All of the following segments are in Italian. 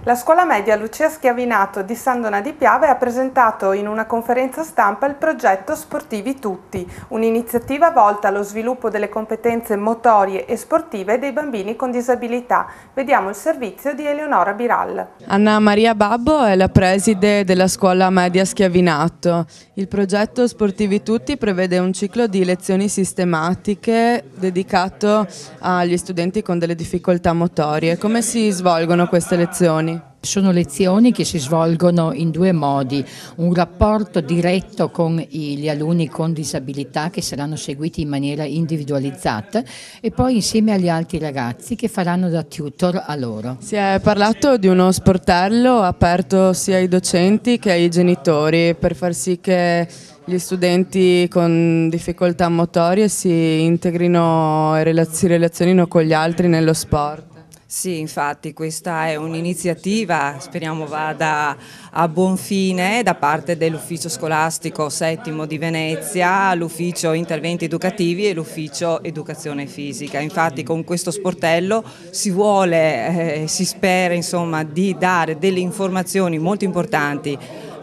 La scuola media Lucia Schiavinato di San Donà di Piave ha presentato in una conferenza stampa il progetto Sportivi Tutti, un'iniziativa volta allo sviluppo delle competenze motorie e sportive dei bambini con disabilità. Vediamo il servizio di Eleonora Biral. Anna Maria Babbo è la preside della scuola media Schiavinato. Il progetto Sportivi Tutti prevede un ciclo di lezioni sistematiche dedicato agli studenti con delle difficoltà motorie. Come si svolgono queste lezioni? Sono lezioni che si svolgono in due modi: un rapporto diretto con gli alunni con disabilità che saranno seguiti in maniera individualizzata e poi insieme agli altri ragazzi che faranno da tutor a loro. Si è parlato di uno sportello aperto sia ai docenti che ai genitori per far sì che gli studenti con difficoltà motorie si integrino e si relazionino con gli altri nello sport. Sì, infatti questa è un'iniziativa, speriamo vada a buon fine, da parte dell'ufficio scolastico settimo di Venezia, l'ufficio interventi educativi e l'ufficio educazione fisica. Infatti con questo sportello si vuole, si spera insomma di dare delle informazioni molto importanti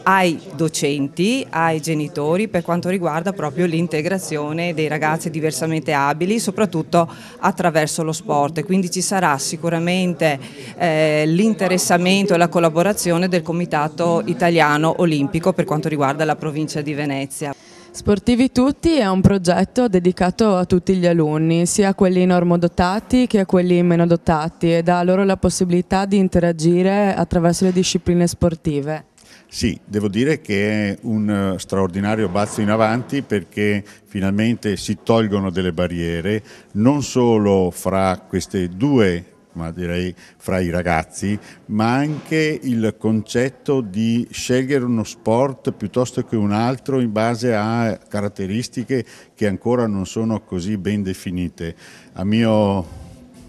ai docenti, ai genitori per quanto riguarda proprio l'integrazione dei ragazzi diversamente abili, soprattutto attraverso lo sport. Quindi ci sarà sicuramente l'interessamento e la collaborazione del Comitato Italiano Olimpico per quanto riguarda la provincia di Venezia. Sportivi Tutti è un progetto dedicato a tutti gli alunni, sia a quelli normodotati che a quelli meno dotati, e dà loro la possibilità di interagire attraverso le discipline sportive. Sì, devo dire che è un straordinario balzo in avanti perché finalmente si tolgono delle barriere non solo fra queste due, ma direi fra i ragazzi, ma anche il concetto di scegliere uno sport piuttosto che un altro in base a caratteristiche che ancora non sono così ben definite. A mio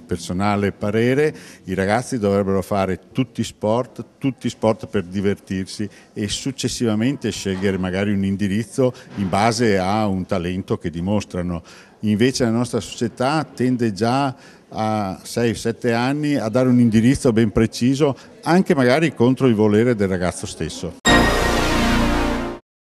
personale parere, i ragazzi dovrebbero fare tutti sport per divertirsi e successivamente scegliere magari un indirizzo in base a un talento che dimostrano. Invece la nostra società tende già a 6-7 anni a dare un indirizzo ben preciso, anche magari contro il volere del ragazzo stesso.